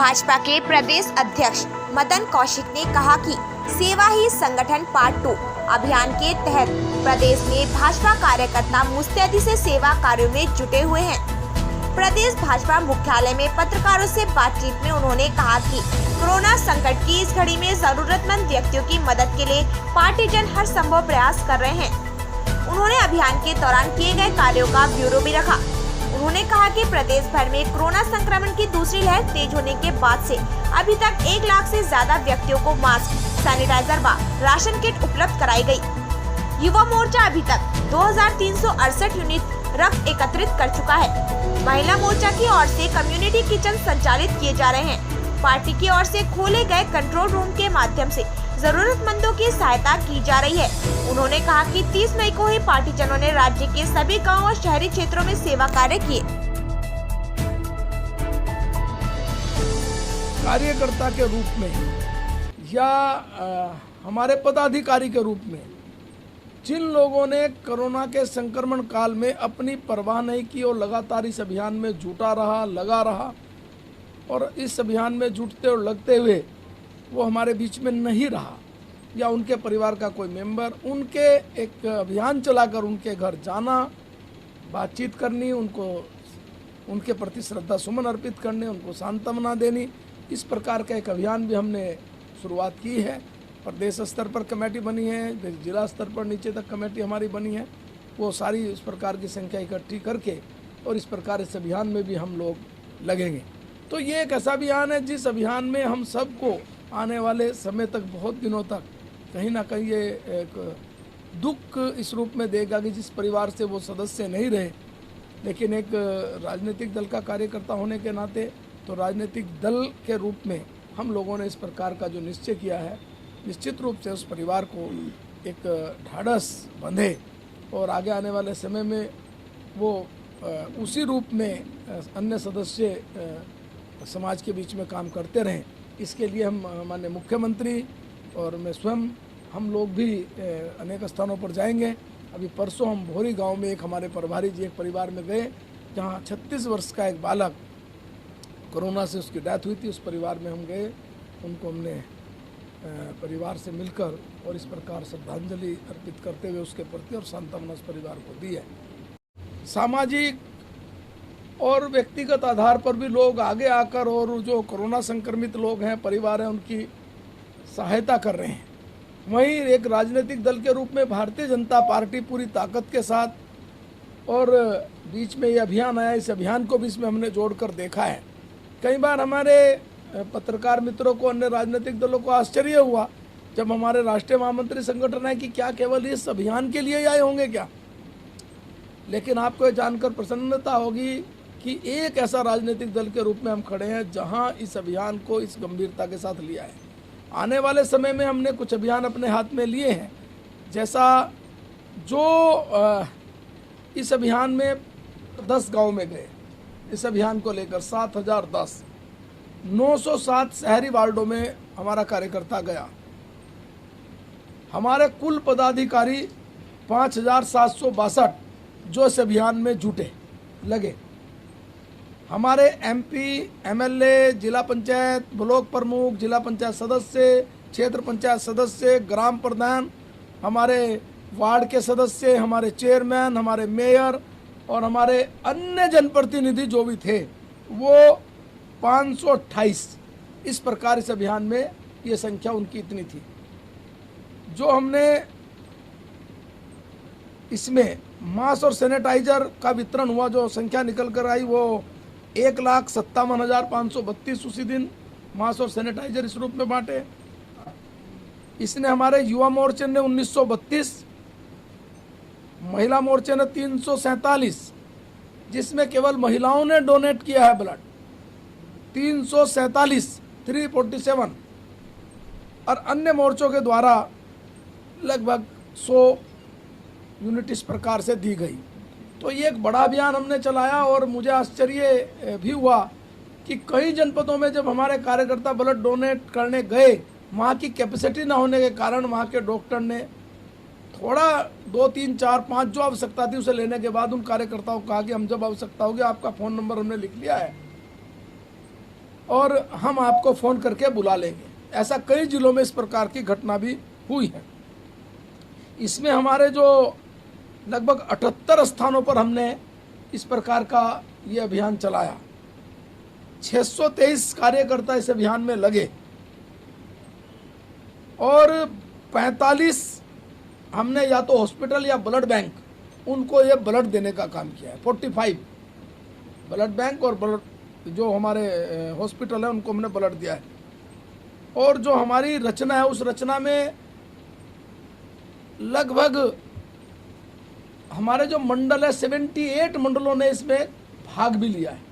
भाजपा के प्रदेश अध्यक्ष मदन कौशिक ने कहा कि सेवा ही संगठन पार्ट 2 अभियान के तहत प्रदेश में भाजपा कार्यकर्ता मुस्तैदी से सेवा कार्यों में जुटे हुए हैं। प्रदेश भाजपा मुख्यालय में पत्रकारों से बातचीत में उन्होंने कहा कि कोरोना संकट की इस घड़ी में जरूरतमंद व्यक्तियों की मदद के लिए पार्टी जन हर संभव प्रयास कर रहे हैं। उन्होंने अभियान के दौरान किए गए कार्यों का ब्यूरो भी रखा। उन्होंने कहा कि प्रदेश भर में कोरोना संक्रमण की दूसरी लहर तेज होने के बाद से अभी तक 1 लाख से ज्यादा व्यक्तियों को मास्क, सैनिटाइजर व राशन किट उपलब्ध कराई गई। युवा मोर्चा अभी तक 2368 यूनिट रक्त एकत्रित कर चुका है। महिला मोर्चा की ओर से कम्युनिटी किचन संचालित किए जा रहे हैं। पार्टी की ओर से खोले गए कंट्रोल रूम के माध्यम से जरूरतमंदों की सहायता की जा रही है। उन्होंने कहा कि 30 मई को ही पार्टी जनों ने राज्य के सभी गांव और शहरी क्षेत्रों में सेवा कार्य किए। कार्यकर्ता के रूप में या हमारे पदाधिकारी के रूप में जिन लोगों ने कोरोना के संक्रमण काल में अपनी परवाह नहीं की और लगातार इस अभियान में जुटा रहा, लगा रहा और इस अभियान में जुटते और लगते हुए वो हमारे बीच में नहीं रहा या उनके परिवार का कोई मेंबर, उनके एक अभियान चलाकर उनके घर जाना, बातचीत करनी, उनके प्रति श्रद्धा सुमन अर्पित करने, उनको सांत्वना देनी, इस प्रकार का एक अभियान भी हमने शुरुआत की है। प्रदेश स्तर पर कमेटी बनी है, जिला स्तर पर नीचे तक कमेटी हमारी बनी है। वो सारी इस प्रकार की संख्या इकट्ठी करके और इस प्रकार इस अभियान में भी हम लोग लगेंगे। तो ये एक ऐसा अभियान है जिस अभियान में हम सबको आने वाले समय तक, बहुत दिनों तक कहीं ना कहीं ये एक दुख इस रूप में देगा कि जिस परिवार से वो सदस्य नहीं रहे, लेकिन एक राजनीतिक दल का कार्यकर्ता होने के नाते तो राजनीतिक दल के रूप में हम लोगों ने इस प्रकार का जो निश्चय किया है, निश्चित रूप से उस परिवार को एक ढाढ़स बंधे और आगे आने वाले समय में वो उसी रूप में अन्य सदस्य समाज के बीच में काम करते रहें। इसके लिए हम माननीय मुख्यमंत्री और मैं स्वयं हम लोग भी अनेक स्थानों पर जाएंगे। अभी परसों हम भोरी गांव में एक हमारे प्रभारी जी एक परिवार में गए जहां 36 वर्ष का एक बालक कोरोना से उसकी डेथ हुई थी। उस परिवार में हम गए, उनको हमने परिवार से मिलकर और इस प्रकार श्रद्धांजलि अर्पित करते हुए उसके प्रति और सांत्वना उस परिवार को दी है। सामाजिक और व्यक्तिगत आधार पर भी लोग आगे आकर और जो कोरोना संक्रमित लोग हैं, परिवार हैं, उनकी सहायता कर रहे हैं। वहीं एक राजनीतिक दल के रूप में भारतीय जनता पार्टी पूरी ताकत के साथ और बीच में ये अभियान आया, इस अभियान को भी इसमें हमने जोड़कर देखा है। कई बार हमारे पत्रकार मित्रों को, अन्य राजनीतिक दलों को आश्चर्य हुआ जब हमारे राष्ट्रीय महामंत्री संगठन है कि क्या केवल इस अभियान के लिए आए होंगे क्या। लेकिन आपको ये जानकर प्रसन्नता होगी कि एक ऐसा राजनीतिक दल के रूप में हम खड़े हैं जहां इस अभियान को इस गंभीरता के साथ लिया है। आने वाले समय में हमने कुछ अभियान अपने हाथ में लिए हैं, जैसा जो इस अभियान में 10 गांव में गए, इस अभियान को लेकर 7010 907 शहरी वार्डों में हमारा कार्यकर्ता गया। हमारे कुल पदाधिकारी 5762 जो इस अभियान में जुटे लगे। हमारे एमपी, एमएलए, जिला पंचायत, ब्लॉक प्रमुख, जिला पंचायत सदस्य, क्षेत्र पंचायत सदस्य, ग्राम प्रधान, हमारे वार्ड के सदस्य, हमारे चेयरमैन, हमारे मेयर और हमारे अन्य जनप्रतिनिधि जो भी थे वो 528। इस प्रकार इस अभियान में ये संख्या उनकी इतनी थी। जो हमने इसमें मास्क और सैनिटाइजर का वितरण हुआ, जो संख्या निकल कर आई वो 1,57,532 उसी दिन मास्क और सैनिटाइजर इस रूप में बांटे। इसने हमारे युवा मोर्चे ने 1932, महिला मोर्चे ने 347, जिसमें केवल महिलाओं ने डोनेट किया है ब्लड 347 और अन्य मोर्चों के द्वारा लगभग 100 यूनिट इस प्रकार से दी गई। तो ये एक बड़ा अभियान हमने चलाया और मुझे आश्चर्य भी हुआ कि कई जनपदों में जब हमारे कार्यकर्ता ब्लड डोनेट करने गए, वहाँ की कैपेसिटी ना होने के कारण वहाँ के डॉक्टर ने थोड़ा 2, 3, 4, 5 जो आवश्यकता थी उसे लेने के बाद उन कार्यकर्ताओं को कहा कि हम जब आवश्यकता होगी आपका फ़ोन नंबर हमने लिख लिया है और हम आपको फ़ोन करके बुला लेंगे। ऐसा कई जिलों में इस प्रकार की घटना भी हुई है। इसमें हमारे जो लगभग 78 स्थानों पर हमने इस प्रकार का ये अभियान चलाया। 623 कार्यकर्ता इस अभियान में लगे और 45 हमने या तो हॉस्पिटल या ब्लड बैंक उनको ये ब्लड देने का काम किया है। 45 ब्लड बैंक और ब्लड जो हमारे हॉस्पिटल है उनको हमने ब्लड दिया है। और जो हमारी रचना है उस रचना में लगभग हमारे जो मंडल है 78 मंडलों ने इसमें भाग भी लिया है।